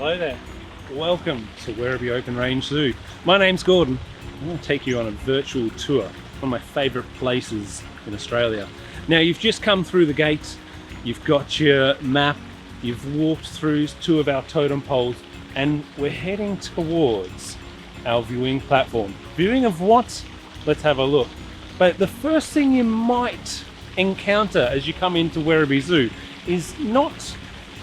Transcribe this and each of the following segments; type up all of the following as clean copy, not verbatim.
Hello there. Welcome to Werribee Open Range Zoo. My name's Gordon. I'm going to take you on a virtual tour, one of my favourite places in Australia. Now, you've just come through the gates, you've got your map, you've walked through two of our totem poles, and we're heading towards our viewing platform. Viewing of what? Let's have a look. But the first thing you might encounter as you come into Werribee Zoo is not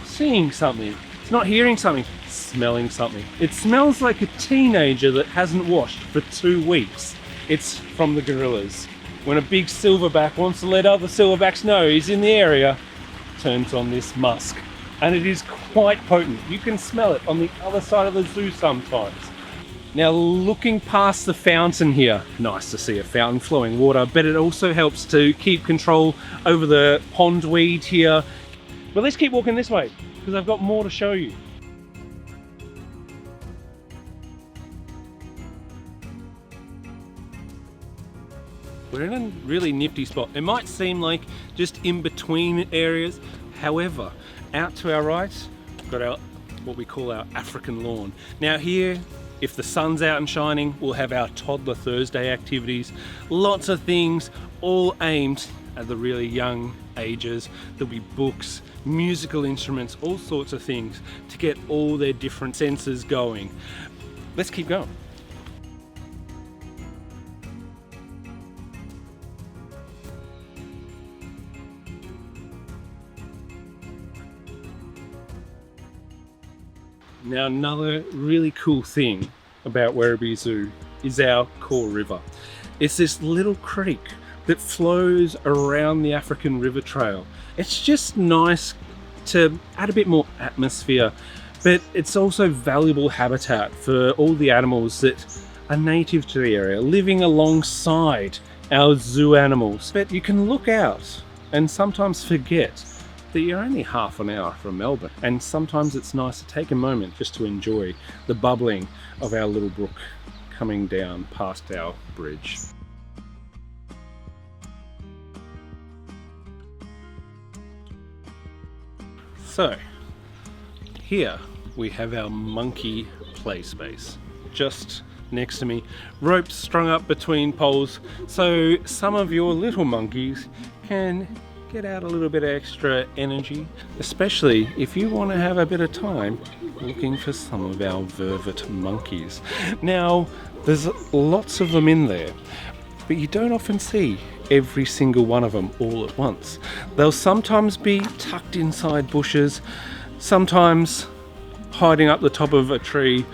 seeing something, it's not hearing something, it's smelling something. It smells like a teenager that hasn't washed for 2 weeks. It's from the gorillas. When a big silverback wants to let other silverbacks know he's in the area, turns on this musk. And it is quite potent. You can smell it on the other side of the zoo sometimes. Now, looking past the fountain here, nice to see a fountain flowing water, but it also helps to keep control over the pond weed here. But let's keep walking this way, because I've got more to show you. We're in a really nifty spot. It might seem like just in between areas. However, out to our right, we've got our what we call our African lawn. Now here, if the sun's out and shining, we'll have our Toddler Thursday activities. Lots of things, all aimed at the really young ages. There'll be books, musical instruments, all sorts of things to get all their different senses going. Let's keep going. Now, another really cool thing about Werribee Zoo is our core river. It's this little creek that flows around the African River Trail. It's just nice to add a bit more atmosphere, but it's also valuable habitat for all the animals that are native to the area, living alongside our zoo animals. But you can look out and sometimes forget that you're only half an hour from Melbourne, and sometimes it's nice to take a moment just to enjoy the bubbling of our little brook coming down past our bridge. So here we have our monkey play space just next to me, ropes strung up between poles so some of your little monkeys can get out a little bit of extra energy, especially if you want to have a bit of time looking for some of our vervet monkeys. Now, there's lots of them in there, but you don't often see every single one of them all at once. They'll sometimes be tucked inside bushes, sometimes hiding up the top of a tree,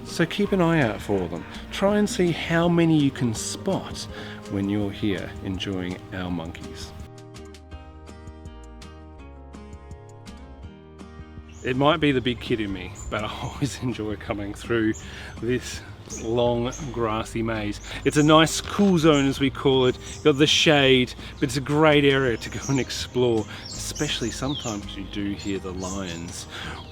so keep an eye out for them. Try and see how many you can spot when you're here enjoying our monkeys. It might be the big kid in me, but I always enjoy coming through this long grassy maze. It's a nice cool zone, as we call it. You've got the shade, but it's a great area to go and explore, especially sometimes you do hear the lions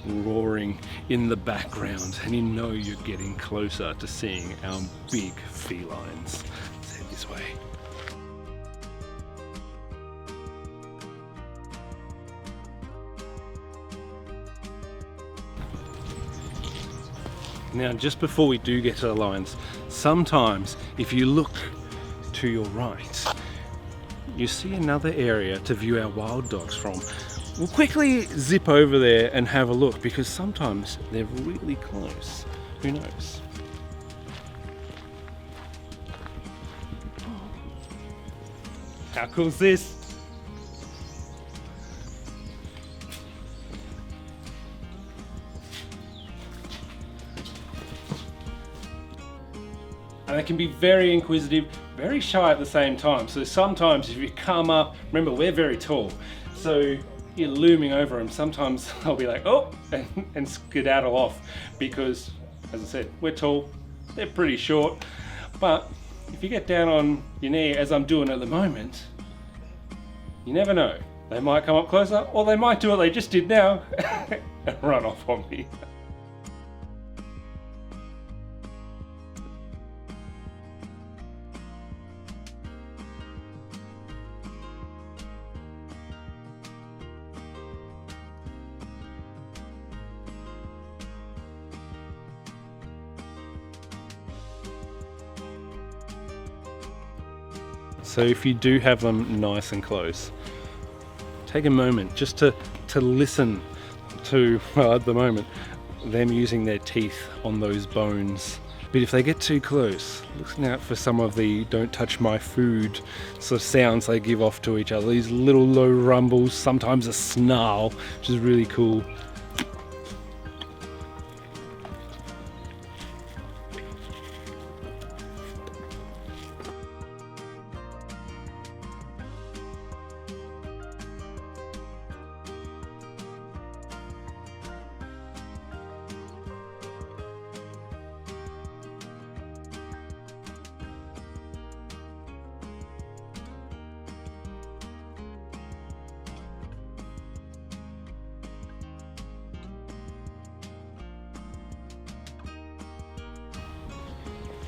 roaring in the background and you know you're getting closer to seeing our big felines. Let's head this way. Now, just before we do get to the lions, sometimes if you look to your right, you see another area to view our wild dogs from. We'll quickly zip over there and have a look, because sometimes they're really close. Who knows? How cool is this? And they can be very inquisitive, very shy at the same time. So sometimes if you come up, remember we're very tall, so you're looming over them, sometimes they'll be like, oh, and skedaddle off, because as I said, we're tall, they're pretty short. But if you get down on your knee, as I'm doing at the moment, you never know. They might come up closer, or they might do what they just did now and run off on me. So if you do have them nice and close, take a moment just to listen to, well, at the moment, them using their teeth on those bones. But if they get too close, listen out for some of the "don't touch my food" sort of sounds they give off to each other. These little low rumbles, sometimes a snarl, which is really cool.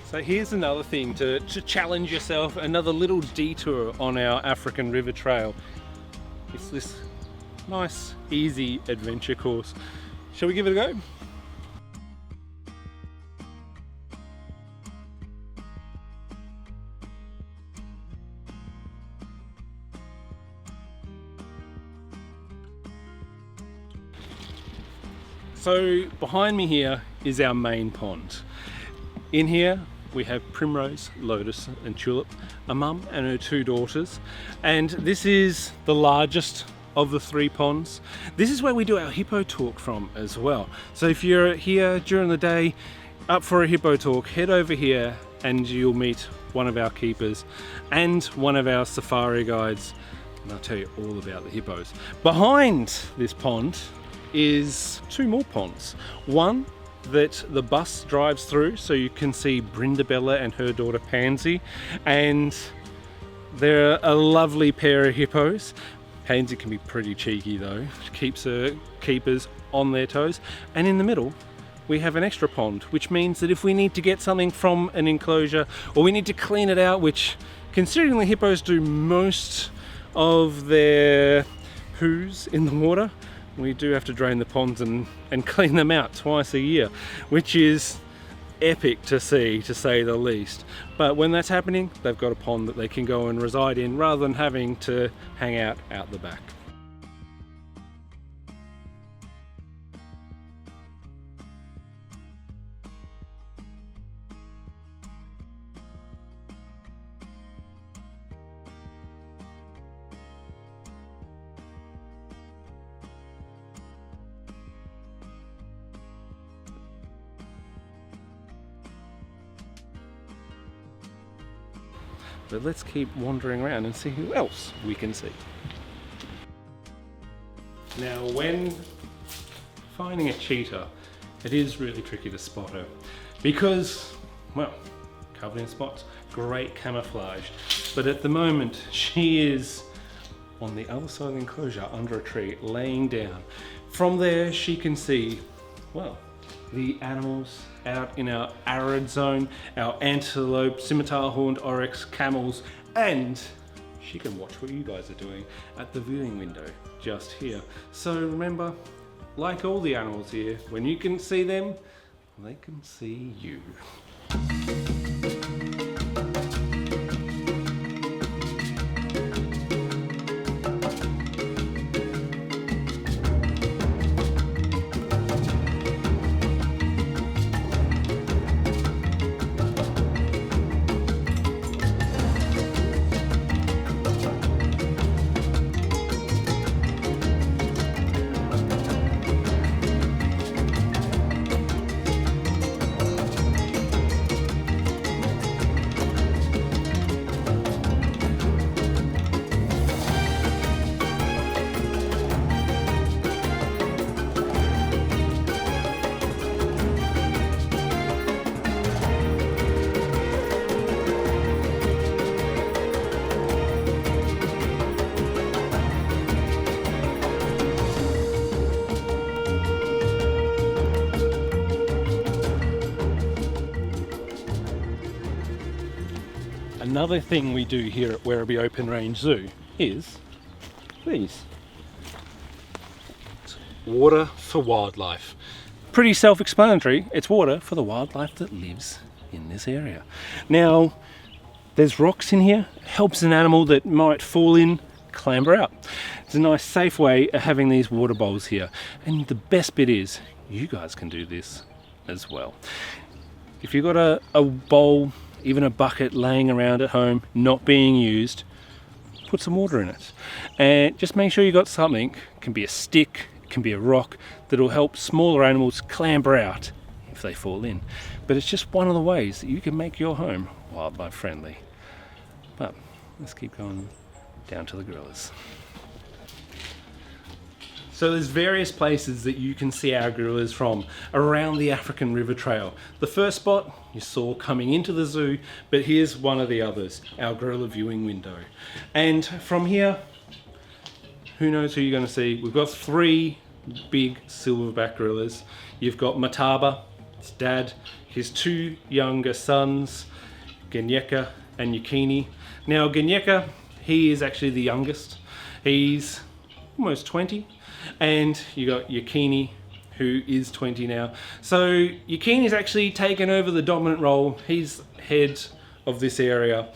So here's another thing to challenge yourself, another little detour on our African River Trail. It's this nice, easy adventure course. Shall we give it a go? So behind me here is our main pond. In here we have Primrose, Lotus and Tulip, a mum and her two daughters, and this is the largest of the three ponds. This is where we do our hippo talk from as well. So if you're here during the day up for a hippo talk, head over here and you'll meet one of our keepers and one of our safari guides, and I'll tell you all about the hippos. Behind this pond is two more ponds. One that the bus drives through, so you can see Brindabella and her daughter Pansy, and they're a lovely pair of hippos. Pansy can be pretty cheeky though, keeps her keepers on their toes. And in the middle we have an extra pond, which means that if we need to get something from an enclosure or we need to clean it out, which considering the hippos do most of their poos in the water, we do have to drain the ponds and clean them out twice a year, which is epic to see, to say the least. But when that's happening, they've got a pond that they can go and reside in rather than having to hang out the back. But let's keep wandering around and see who else we can see. Now, when finding a cheetah, it is really tricky to spot her because, well, covered in spots, great camouflage. But at the moment, she is on the other side of the enclosure under a tree, laying down. From there, she can see, well, the animals out in our arid zone, our antelope, scimitar-horned oryx, camels, and she can watch what you guys are doing at the viewing window just here. So remember, like all the animals here, when you can see them, they can see you. Another thing we do here at Werribee Open Range Zoo is these. Water for wildlife. Pretty self-explanatory, it's water for the wildlife that lives in this area. Now, There's rocks in here, helps an animal that might fall in clamber out. It's a nice safe way of having these water bowls here, and the best bit is you guys can do this as well. If you've got a bowl, even a bucket laying around at home not being used, put some water in it, and just make sure you got something. It can be a stick, it can be a rock, that'll help smaller animals clamber out if they fall in. But it's just one of the ways that you can make your home wildlife friendly. But let's keep going down to the gorillas. So there's various places that you can see our gorillas from around the African River Trail. The first spot you saw coming into the zoo, but here's one of the others, our gorilla viewing window. And from here, who knows who you're going to see. We've got 3 big silverback gorillas. You've got Mataba, his dad, his 2 younger sons, Genyeka and Yukini. Now Genyeka, he is actually the youngest. He's almost 20. And you got Yukini, who is 20 now. So Yukini's actually taken over the dominant role. He's head of this area.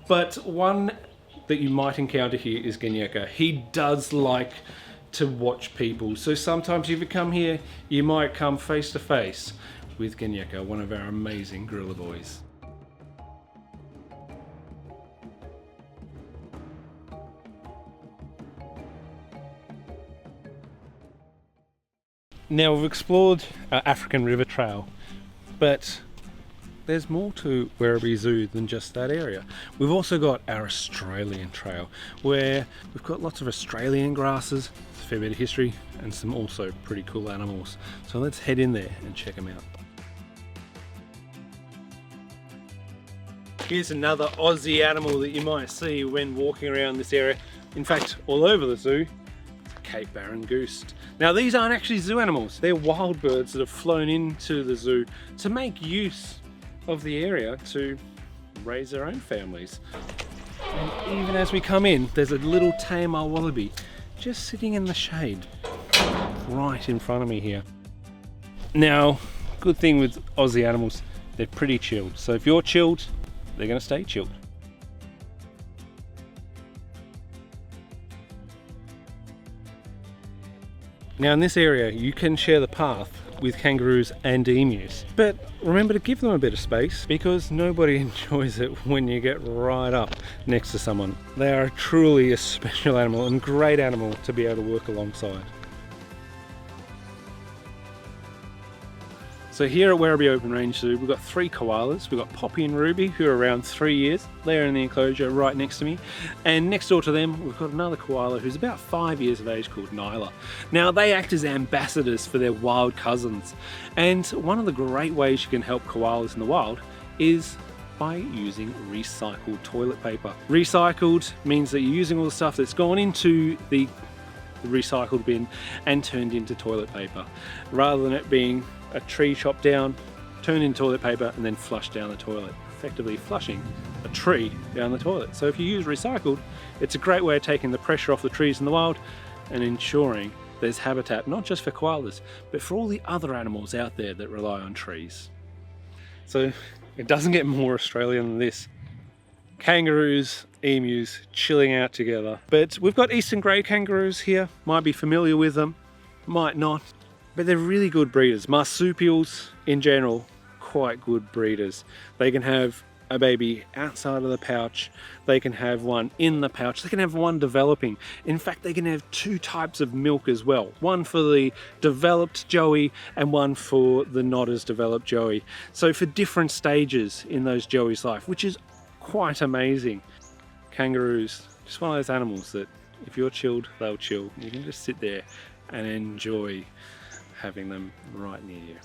But one that you might encounter here is Genyeka. He does like to watch people. So sometimes if you come here, you might come face to face with Genyeka, one of our amazing gorilla boys. Now we've explored our African River Trail, but there's more to Werribee Zoo than just that area. We've also got our Australian Trail, where we've got lots of Australian grasses, a fair bit of history, and some also pretty cool animals. So let's head in there and check them out. Here's another Aussie animal that you might see when walking around this area. In fact, all over the zoo. Cape Barron goose. Now these aren't actually zoo animals, they're wild birds that have flown into the zoo to make use of the area to raise their own families. And even as we come in, there's a little Tamar Wallaby just sitting in the shade right in front of me here. Now, good thing with Aussie animals, they're pretty chilled. So if you're chilled, they're going to stay chilled. Now in this area you can share the path with kangaroos and emus, but remember to give them a bit of space because nobody enjoys it when you get right up next to someone. They are truly a special animal and great animal to be able to work alongside. So here at Werribee Open Range Zoo, we've got 3 koalas. We've got Poppy and Ruby, who are around 3 years. They're in the enclosure right next to me. And next door to them, we've got another koala who's about 5 years of age called Nyla. Now, they act as ambassadors for their wild cousins. And one of the great ways you can help koalas in the wild is by using recycled toilet paper. Recycled means that you're using all the stuff that's gone into the recycled bin and turned into toilet paper, rather than it being a tree chopped down, turned into toilet paper and then flushed down the toilet, effectively flushing a tree down the toilet. So if you use recycled, it's a great way of taking the pressure off the trees in the wild and ensuring there's habitat not just for koalas but for all the other animals out there that rely on trees. So it doesn't get more Australian than this. Kangaroos, emus chilling out together. But we've got eastern grey kangaroos here. Might be familiar with them, might not. But they're really good breeders. Marsupials in general, quite good breeders. They can have a baby outside of the pouch, they can have one in the pouch, they can have one developing. In fact, they can have 2 types of milk as well. One for the developed joey and one for the not as developed joey. So for different stages in those joeys' life, which is quite amazing. Kangaroos, just one of those animals that if you're chilled, they'll chill. You can just sit there and enjoy having them right near you.